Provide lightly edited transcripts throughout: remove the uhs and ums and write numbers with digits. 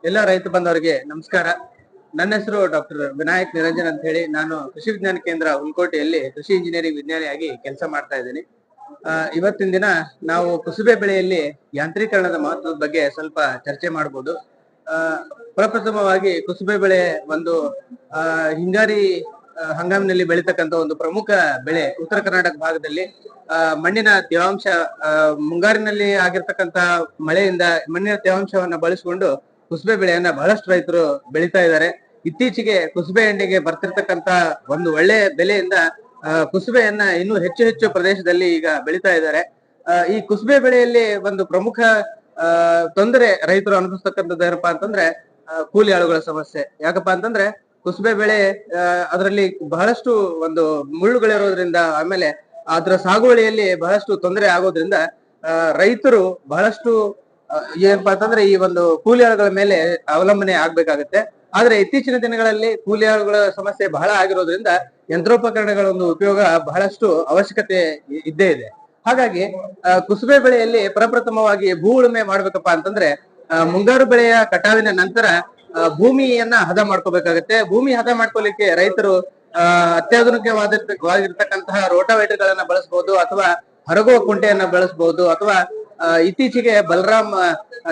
ಎಲ್ಲ ರೈತ ಬಂದವರಿಗೆ ನಮಸ್ಕಾರ. ನನ್ನ ಹೆಸರು ಡಾಕ್ಟರ್ ವಿನಾಯಕ್ ನಿರಂಜನ್ ಅಂತ ಹೇಳಿ. ನಾನು ಕೃಷಿ ವಿಜ್ಞಾನ ಕೇಂದ್ರ ಹುಲ್ಕೋಟೆಯಲ್ಲಿ ಕೃಷಿ ಇಂಜಿನಿಯರಿಂಗ್ ವಿಜ್ಞಾನಿಯಾಗಿ ಕೆಲಸ ಮಾಡ್ತಾ ಇದ್ದೀನಿ. ಇವತ್ತಿನ ದಿನ ನಾವು ಕುಸುಬೆ ಬೆಳೆಯಲ್ಲಿ ಯಾಂತ್ರೀಕರಣದ ಮಹತ್ವದ ಬಗ್ಗೆ ಸ್ವಲ್ಪ ಚರ್ಚೆ ಮಾಡಬಹುದು. ಪ್ರಪ್ರಥಮವಾಗಿ ಕುಸುಬೆ ಬೆಳೆ ಒಂದು ಹಿಂಗಾರಿ ಹಂಗಾಮಿನಲ್ಲಿ ಬೆಳೀತಕ್ಕಂತ ಒಂದು ಪ್ರಮುಖ ಬೆಳೆ. ಉತ್ತರ ಕರ್ನಾಟಕ ಭಾಗದಲ್ಲಿ ಮಣ್ಣಿನ ತೇವಾಂಶ, ಮುಂಗಾರಿನಲ್ಲಿ ಆಗಿರ್ತಕ್ಕಂತ ಮಳೆಯಿಂದ ಮಣ್ಣಿನ ತೇವಾಂಶವನ್ನ ಬಳಸಿಕೊಂಡು ಕುಸುಬೆ ಬೆಳೆಯನ್ನ ಬಹಳಷ್ಟು ರೈತರು ಬೆಳೀತಾ ಇದ್ದಾರೆ. ಇತ್ತೀಚೆಗೆ ಕುಸುಬೆ ಎಣ್ಣೆಗೆ ಬರ್ತಿರ್ತಕ್ಕಂತ ಒಂದು ಒಳ್ಳೆ ಬೆಲೆಯಿಂದ ಕುಸುಬೆಯನ್ನ ಇನ್ನೂ ಹೆಚ್ಚು ಹೆಚ್ಚು ಪ್ರದೇಶದಲ್ಲಿ ಈಗ ಬೆಳೀತಾ ಇದ್ದಾರೆ. ಈ ಕುಸುಬೆ ಬೆಳೆಯಲ್ಲಿ ಒಂದು ಪ್ರಮುಖ ತೊಂದರೆ ರೈತರು ಅನುಭವಿಸ್ತಕ್ಕಂಥದ್ದು ಏನಪ್ಪಾ ಅಂತಂದ್ರೆ ಕೂಲಿ ಆಳುಗಳ ಸಮಸ್ಯೆ. ಯಾಕಪ್ಪಾ ಅಂತಂದ್ರೆ ಕುಸುಬೆ ಬೆಳೆ ಅದರಲ್ಲಿ ಬಹಳಷ್ಟು ಒಂದು ಮುಳ್ಳುಗಳಿರೋದ್ರಿಂದ, ಆಮೇಲೆ ಅದರ ಸಾಗುವಳಿಯಲ್ಲಿ ಬಹಳಷ್ಟು ತೊಂದರೆ ಆಗೋದ್ರಿಂದ ರೈತರು ಬಹಳಷ್ಟು ಏನಪ್ಪಾ ಅಂತಂದ್ರೆ ಈ ಒಂದು ಕೂಲಿ ಆಳುಗಳ ಮೇಲೆ ಅವಲಂಬನೆ ಆಗ್ಬೇಕಾಗತ್ತೆ. ಆದ್ರೆ ಇತ್ತೀಚಿನ ದಿನಗಳಲ್ಲಿ ಕೂಲಿ ಆಳುಗಳ ಸಮಸ್ಯೆ ಬಹಳ ಆಗಿರೋದ್ರಿಂದ ಯಂತ್ರೋಪಕರಣಗಳ ಒಂದು ಉಪಯೋಗ ಬಹಳಷ್ಟು ಅವಶ್ಯಕತೆ ಇದ್ದೇ ಇದೆ. ಹಾಗಾಗಿ ಕುಸುಬೆ ಬೆಳೆಯಲ್ಲಿ ಪ್ರಪ್ರಥಮವಾಗಿ ಭೂ ಉಳುಮೆ ಮಾಡ್ಬೇಕಪ್ಪಾ ಅಂತಂದ್ರೆ ಮುಂಗಾರು ಬೆಳೆಯ ಕಟಾವಿನ ನಂತರ ಭೂಮಿಯನ್ನ ಹದ ಮಾಡ್ಕೋಬೇಕಾಗತ್ತೆ. ಭೂಮಿ ಹದ ಮಾಡ್ಕೊಲಿಕ್ಕೆ ರೈತರು ಅತ್ಯಾಧುನಿಕವಾಗಿರ್ತಕ್ಕಂತಹ ರೋಟಾವೇಟರ್ ಗಳನ್ನ ಬಳಸಬಹುದು, ಅಥವಾ ಹರಗುವ ಕುಂಟೆಯನ್ನ ಬಳಸಬಹುದು, ಅಥವಾ ಇತ್ತೀಚೆಗೆ ಬಲರಾಮ್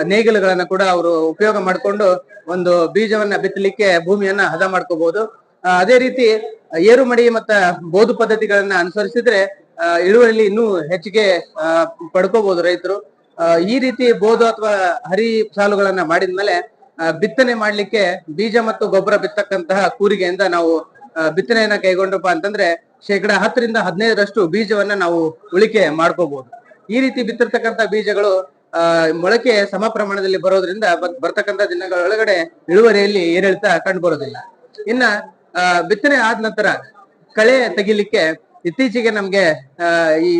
ನೇಗಿಲುಗಳನ್ನ ಕೂಡ ಅವರು ಉಪಯೋಗ ಮಾಡಿಕೊಂಡು ಒಂದು ಬೀಜವನ್ನ ಬಿತ್ತಲಿಕ್ಕೆ ಭೂಮಿಯನ್ನ ಹದ ಮಾಡ್ಕೋಬಹುದು. ಅದೇ ರೀತಿ ಏರು ಮಡಿ ಮತ್ತ ಬೋದು ಪದ್ಧತಿಗಳನ್ನ ಅನುಸರಿಸಿದ್ರೆ ಇಳುವರಿಲಿ ಇನ್ನೂ ಹೆಚ್ಚಿಗೆ ಪಡ್ಕೋಬಹುದು ರೈತರು. ಈ ರೀತಿ ಬೋದು ಅಥವಾ ಹರಿ ಸಾಲುಗಳನ್ನ ಮಾಡಿದ್ಮೇಲೆ ಬಿತ್ತನೆ ಮಾಡ್ಲಿಕ್ಕೆ ಬೀಜ ಮತ್ತು ಗೊಬ್ಬರ ಬಿತ್ತಕ್ಕಂತಹ ಕೂರಿಗೆಯಿಂದ ನಾವು ಬಿತ್ತನೆಯನ್ನ ಕೈಗೊಂಡಪ್ಪ ಅಂತಂದ್ರೆ 10% 15% ಬೀಜವನ್ನ ನಾವು ಉಳಿಕೆ ಮಾಡ್ಕೋಬಹುದು. ಈ ರೀತಿ ಬಿತ್ತಿರ್ತಕ್ಕಂಥ ಬೀಜಗಳು ಮೊಳಕೆ ಸಮ ಪ್ರಮಾಣದಲ್ಲಿ ಬರೋದ್ರಿಂದ ಬರ್ತಕ್ಕಂಥ ದಿನಗಳೊಳಗಡೆ ಇಳುವರಿಯಲ್ಲಿ ಏರಿಳಿತ ಕಂಡು ಬರೋದಿಲ್ಲ. ಇನ್ನ ಬಿತ್ತನೆ ಆದ ನಂತರ ಕಳೆ ತೆಗಿಲಿಕ್ಕೆ ಇತ್ತೀಚೆಗೆ ನಮ್ಗೆ ಈ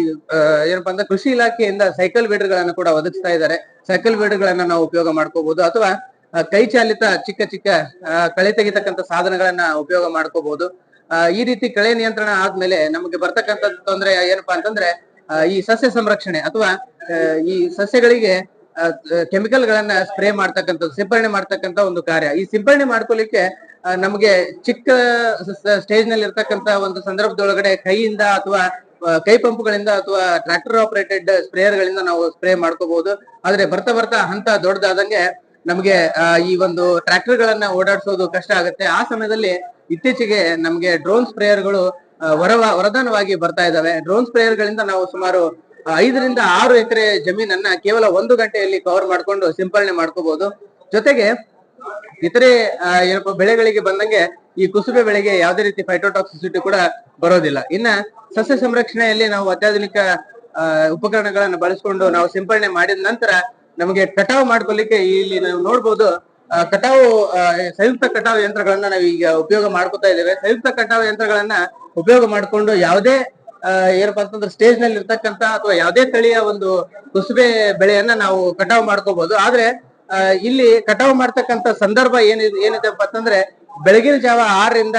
ಏನಪ್ಪಾ ಅಂದ್ರೆ ಕೃಷಿ ಇಲಾಖೆಯಿಂದ ಸೈಕಲ್ ವೀಡರ್ ಗಳನ್ನ ಕೂಡ ಒದಗಿಸ್ತಾ ಇದ್ದಾರೆ. ಸೈಕಲ್ ವೀಡರ್ ಗಳನ್ನ ನಾವು ಉಪಯೋಗ ಮಾಡ್ಕೋಬಹುದು, ಅಥವಾ ಕೈ ಚಾಲಿತ ಚಿಕ್ಕ ಚಿಕ್ಕ ಕಳೆ ತೆಗಿತಕ್ಕಂಥ ಸಾಧನಗಳನ್ನ ಉಪಯೋಗ ಮಾಡ್ಕೋಬಹುದು. ಈ ರೀತಿ ಕಳೆ ನಿಯಂತ್ರಣ ಆದ್ಮೇಲೆ ನಮಗೆ ಬರ್ತಕ್ಕಂಥ ತೊಂದರೆ ಏನಪ್ಪಾ ಅಂತಂದ್ರೆ ಈ ಸಸ್ಯ ಸಂರಕ್ಷಣೆ ಅಥವಾ ಈ ಸಸ್ಯಗಳಿಗೆ ಕೆಮಿಕಲ್ ಗಳನ್ನ ಸ್ಪ್ರೇ ಮಾಡ್ತಕ್ಕಂಥದ್ದು, ಸಿಂಪರಣೆ ಮಾಡ್ತಕ್ಕಂಥ ಒಂದು ಕಾರ್ಯ. ಈ ಸಿಂಪರಣೆ ಮಾಡ್ಕೊಲಿಕ್ಕೆ ನಮಗೆ ಚಿಕ್ಕ ಸ್ಟೇಜ್ ನಲ್ಲಿ ಇರ್ತಕ್ಕಂಥ ಒಂದು ಸಂದರ್ಭದೊಳಗಡೆ ಕೈಯಿಂದ ಅಥವಾ ಕೈ ಪಂಪ್ಗಳಿಂದ ಅಥವಾ ಟ್ರಾಕ್ಟರ್ ಆಪರೇಟೆಡ್ ಸ್ಪ್ರೇಯರ್ ಗಳಿಂದ ನಾವು ಸ್ಪ್ರೇ ಮಾಡ್ಕೋಬಹುದು. ಆದ್ರೆ ಬರ್ತಾ ಬರ್ತಾ ಹಂತ ದೊಡ್ಡದಾದಂಗೆ ನಮ್ಗೆ ಈ ಒಂದು ಟ್ರಾಕ್ಟರ್ ಗಳನ್ನ ಓಡಾಡಿಸೋದು ಕಷ್ಟ ಆಗುತ್ತೆ. ಆ ಸಮಯದಲ್ಲಿ ಇತ್ತೀಚೆಗೆ ನಮ್ಗೆ ಡ್ರೋನ್ ಸ್ಪ್ರೇಯರ್ಗಳು ವರದಾನವಾಗಿ ಬರ್ತಾ ಇದಾವೆ. ಡ್ರೋನ್ ಸ್ಪ್ರೇಯರ್ ಗಳಿಂದ ನಾವು ಸುಮಾರು 5 ರಿಂದ 6 ಎಕರೆ ಜಮೀನನ್ನ ಕೇವಲ 1 ಗಂಟೆಯಲ್ಲಿ ಕವರ್ ಮಾಡ್ಕೊಂಡು ಸಿಂಪರಣೆ ಮಾಡ್ಕೋಬಹುದು. ಜೊತೆಗೆ ಇತರೆ ಏನಪ್ಪ ಬೆಳೆಗಳಿಗೆ ಬಂದಂಗೆ ಈ ಕುಸುಬೆ ಬೆಳೆಗೆ ಯಾವುದೇ ರೀತಿ ಫೈಟೋಟಾಕ್ಸಿಸಿಟಿ ಕೂಡ ಬರೋದಿಲ್ಲ. ಇನ್ನ ಸಸ್ಯ ಸಂರಕ್ಷಣೆಯಲ್ಲಿ ನಾವು ಅತ್ಯಾಧುನಿಕ ಉಪಕರಣಗಳನ್ನ ಬಳಸ್ಕೊಂಡು ನಾವು ಸಿಂಪರಣೆ ಮಾಡಿದ ನಂತರ ನಮಗೆ ಕಟಾವು ಮಾಡ್ಕೊಲಿಕ್ಕೆ ಇಲ್ಲಿ ನಾವು ನೋಡ್ಬೋದು ಕಟಾವು ಸಂಯುಕ್ತ ಕಟಾವು ಯಂತ್ರಗಳನ್ನ ನಾವು ಈಗ ಉಪಯೋಗ ಮಾಡ್ಕೊತಾ ಇದ್ದೇವೆ. ಸಂಯುಕ್ತ ಕಟಾವು ಯಂತ್ರಗಳನ್ನ ಉಪಯೋಗ ಮಾಡ್ಕೊಂಡು ಯಾವುದೇ ಏನಪ್ಪಾ ಅಂತಂದ್ರೆ ಸ್ಟೇಜ್ ನಲ್ಲಿ ಇರ್ತಕ್ಕಂತ ಅಥವಾ ಯಾವುದೇ ತಳಿಯ ಒಂದು ಕುಸುಬೆ ಬೆಳೆಯನ್ನ ನಾವು ಕಟಾವು ಮಾಡ್ಕೋಬಹುದು. ಆದ್ರೆ ಇಲ್ಲಿ ಕಟಾವು ಮಾಡ್ತಕ್ಕಂತ ಸಂದರ್ಭ ಏನಿದೆಪ್ಪ ಅಂತಂದ್ರೆ ಬೆಳಗಿನ ಜಾವ 6 ರಿಂದ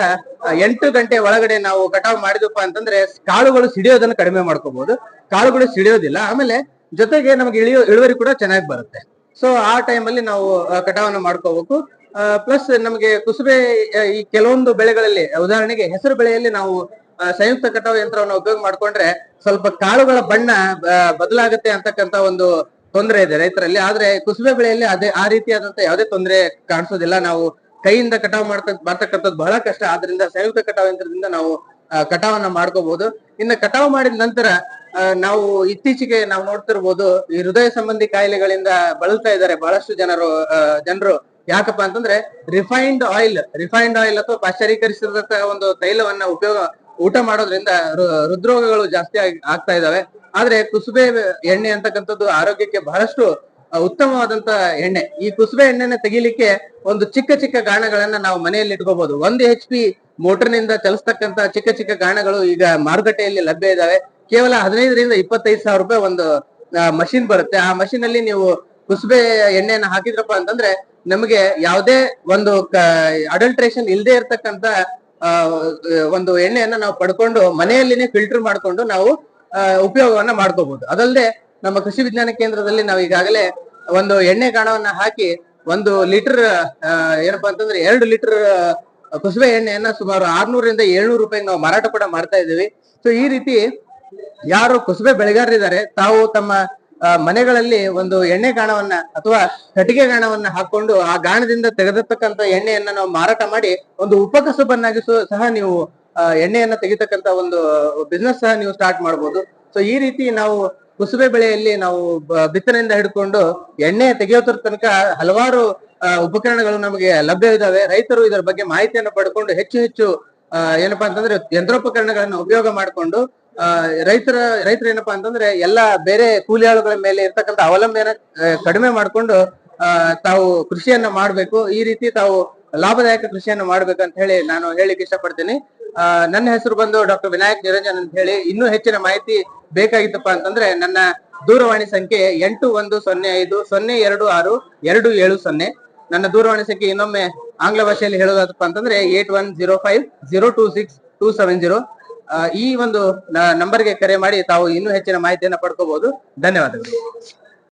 8 ಗಂಟೆ ಒಳಗಡೆ ನಾವು ಕಟಾವು ಮಾಡಿದಪ್ಪ ಅಂತಂದ್ರೆ ಕಾಳುಗಳು ಸಿಡಿಯೋದನ್ನ ಕಡಿಮೆ ಮಾಡ್ಕೋಬಹುದು. ಕಾಳುಗಳು ಸಿಡಿಯೋದಿಲ್ಲ, ಆಮೇಲೆ ಜೊತೆಗೆ ನಮ್ಗೆ ಇಳುವರಿ ಕೂಡ ಚೆನ್ನಾಗಿ ಬರುತ್ತೆ. ಸೊ ಆ ಟೈಮಲ್ಲಿ ನಾವು ಕಟಾವನ್ನ ಮಾಡ್ಕೋಬೇಕು. ಪ್ಲಸ್ ನಮಗೆ ಕುಸುಬೆ ಈ ಕೆಲವೊಂದು ಬೆಳೆಗಳಲ್ಲಿ, ಉದಾಹರಣೆಗೆ ಹೆಸರು ಬೆಳೆಯಲ್ಲಿ ನಾವು ಸಂಯುಕ್ತ ಕಟಾವು ಯಂತ್ರವನ್ನು ಉಪಯೋಗ ಮಾಡ್ಕೊಂಡ್ರೆ ಸ್ವಲ್ಪ ಕಾಳುಗಳ ಬಣ್ಣ ಬದಲಾಗುತ್ತೆ ಅಂತಕ್ಕಂತ ಒಂದು ತೊಂದರೆ ಇದೆ ರೈತರಲ್ಲಿ. ಆದ್ರೆ ಕುಸುಬೆ ಬೆಳೆಯಲ್ಲಿ ಆ ರೀತಿಯಾದಂತ ಯಾವುದೇ ತೊಂದರೆ ಕಾಣಿಸೋದಿಲ್ಲ. ನಾವು ಕೈಯಿಂದ ಕಟಾವು ಮಾಡ್ತಕ್ಕಂಥದ್ದು ಬಹಳ ಕಷ್ಟ. ಆದ್ರಿಂದ ಸಂಯುಕ್ತ ಕಟಾವು ಯಂತ್ರದಿಂದ ನಾವು ಕಟಾವನ್ನ ಮಾಡ್ಕೋಬಹುದು. ಇನ್ನು ಕಟಾವು ಮಾಡಿದ ನಂತರ ನಾವು ಇತ್ತೀಚೆಗೆ ನಾವು ನೋಡ್ತಿರ್ಬೋದು ಈ ಹೃದಯ ಸಂಬಂಧಿ ಕಾಯಿಲೆಗಳಿಂದ ಬಳಲ್ತಾ ಇದ್ದಾರೆ ಬಹಳಷ್ಟು ಜನರು. ಯಾಕಪ್ಪ ಅಂತಂದ್ರೆ ರಿಫೈನ್ಡ್ ಆಯಿಲ್ ಅಥವಾ ಪಾಶ್ಚರೀಕರಿಸಿದ ಒಂದು ತೈಲವನ್ನ ಊಟ ಮಾಡೋದ್ರಿಂದ ಹೃದ್ರೋಗಗಳು ಜಾಸ್ತಿ ಆಗ್ತಾ ಇದಾವೆ. ಆದ್ರೆ ಕುಸುಬೆ ಎಣ್ಣೆ ಅಂತಕ್ಕಂಥದ್ದು ಆರೋಗ್ಯಕ್ಕೆ ಬಹಳಷ್ಟು ಉತ್ತಮವಾದಂತ ಎಣ್ಣೆ. ಈ ಕುಸುಬೆ ಎಣ್ಣೆನ ತೆಗಿಲಿಕ್ಕೆ ಒಂದು ಚಿಕ್ಕ ಚಿಕ್ಕ ಗಾಣಗಳನ್ನ ನಾವು ಮನೆಯಲ್ಲಿ ಇಟ್ಕೋಬಹುದು. 1 HP ಮೋಟರ್ನಿಂದ ಚಲಿಸ್ತಕ್ಕಂತ ಚಿಕ್ಕ ಚಿಕ್ಕ ಗಾಣಗಳು ಈಗ ಮಾರುಕಟ್ಟೆಯಲ್ಲಿ ಲಭ್ಯ ಇದಾವೆ. ಕೇವಲ 15 ರಿಂದ 25 ಸಾವಿರ ರೂಪಾಯಿ ಒಂದು ಮಷಿನ್ ಬರುತ್ತೆ. ಆ ಮಷಿನ್ ಅಲ್ಲಿ ನೀವು ಕುಸುಬೆ ಎಣ್ಣೆಯನ್ನ ಹಾಕಿದ್ರಪ್ಪ ಅಂತಂದ್ರೆ ನಮಗೆ ಯಾವುದೇ ಒಂದು ಅಡಲ್ಟ್ರೇಷನ್ ಇಲ್ಲದೆ ಇರ್ತಕ್ಕಂತ ಒಂದು ಎಣ್ಣೆಯನ್ನ ನಾವು ಪಡ್ಕೊಂಡು ಮನೆಯಲ್ಲಿನೇ ಫಿಲ್ಟರ್ ಮಾಡ್ಕೊಂಡು ನಾವು ಉಪಯೋಗವನ್ನ ಮಾಡ್ಕೋಬಹುದು. ಅದಲ್ಲದೆ ನಮ್ಮ ಕೃಷಿ ವಿಜ್ಞಾನ ಕೇಂದ್ರದಲ್ಲಿ ನಾವು ಈಗಾಗಲೇ ಒಂದು ಎಣ್ಣೆ ಗಾಣವನ್ನ ಹಾಕಿ ಒಂದು ಲೀಟರ್ ಏನಪ್ಪಾ ಅಂತಂದ್ರೆ 2 ಲೀಟರ್ ಕುಸುಬೆ ಎಣ್ಣೆಯನ್ನ ಸುಮಾರು 600 ರಿಂದ 700 ರೂಪಾಯಿ ನಾವು ಮಾರಾಟ ಕೂಡ ಮಾಡ್ತಾ ಇದ್ದೀವಿ. ಸೊ ಈ ರೀತಿ ಯಾರು ಕುಸುಬೆ ಬೆಳೆಗಾರರಿದ್ದಾರೆ ತಾವು ತಮ್ಮ ಮನೆಗಳಲ್ಲಿ ಒಂದು ಎಣ್ಣೆ ಗಾಣವನ್ನ ಅಥವಾ ಕಟ್ಟಿಗೆ ಗಾಣವನ್ನ ಹಾಕೊಂಡು ಆ ಗಾಣದಿಂದ ತೆಗೆದಿರ್ತಕ್ಕಂಥ ಎಣ್ಣೆಯನ್ನ ನಾವು ಮಾರಾಟ ಮಾಡಿ ಒಂದು ಉಪಕಸುಬನ್ನಾಗಿ ಸಹ ನೀವು ಎಣ್ಣೆಯನ್ನ ತೆಗಿತಕ್ಕಂತ ಒಂದು ಬಿಸ್ನೆಸ್ ಸಹ ನೀವು ಸ್ಟಾರ್ಟ್ ಮಾಡಬಹುದು. ಸೊ ಈ ರೀತಿ ನಾವು ಕುಸುಬೆ ಬೆಳೆಯಲ್ಲಿ ನಾವು ಬಿತ್ತನೆಯಿಂದ ಹಿಡ್ಕೊಂಡು ಎಣ್ಣೆ ತೆಗೆಯೋದ್ರ ತನಕ ಹಲವಾರು ಉಪಕರಣಗಳು ನಮಗೆ ಲಭ್ಯ ಇದಾವೆ. ರೈತರು ಇದರ ಬಗ್ಗೆ ಮಾಹಿತಿಯನ್ನು ಪಡ್ಕೊಂಡು ಹೆಚ್ಚು ಹೆಚ್ಚು ಏನಪ್ಪಾ ಅಂತಂದ್ರೆ ಯಂತ್ರೋಪಕರಣಗಳನ್ನ ಉಪಯೋಗ ಮಾಡಿಕೊಂಡು ರೈತರು ಏನಪ್ಪಾ ಅಂತಂದ್ರೆ ಎಲ್ಲಾ ಬೇರೆ ಕೂಲಿ ಆಳುಗಳ ಮೇಲೆ ಇರ್ತಕ್ಕಂಥ ಅವಲಂಬನೆ ಕಡಿಮೆ ಮಾಡ್ಕೊಂಡು ತಾವು ಕೃಷಿಯನ್ನ ಮಾಡ್ಬೇಕು. ಈ ರೀತಿ ತಾವು ಲಾಭದಾಯಕ ಕೃಷಿಯನ್ನ ಮಾಡ್ಬೇಕಂತ ಹೇಳಿ ನಾನು ಹೇಳಿಕ್ಕೆ ಇಷ್ಟಪಡ್ತೀನಿ. ನನ್ನ ಹೆಸರು ಬಂದು ಡಾಕ್ಟರ್ ವಿನಾಯಕ್ ನಿರಂಜನ್ ಅಂತ ಹೇಳಿ. ಇನ್ನೂ ಹೆಚ್ಚಿನ ಮಾಹಿತಿ ಬೇಕಾಗಿತ್ತಪ್ಪ ಅಂತಂದ್ರೆ ನನ್ನ ದೂರವಾಣಿ ಸಂಖ್ಯೆ 8105026270. ನನ್ನ ದೂರವಾಣಿ ಸಂಖ್ಯೆ ಇನ್ನೊಮ್ಮೆ ಆಂಗ್ಲ ಭಾಷೆಯಲ್ಲಿ ಹೇಳೋದಪ್ಪ ಅಂತಂದ್ರೆ 8105026270. ಈ ಒಂದು ನಂಬರ್ಗೆ ಕರೆ ಮಾಡಿ ತಾವು ಇನ್ನೂ ಹೆಚ್ಚಿನ ಮಾಹಿತಿಯನ್ನ ಪಡ್ಕೋಬಹುದು. ಧನ್ಯವಾದಗಳು.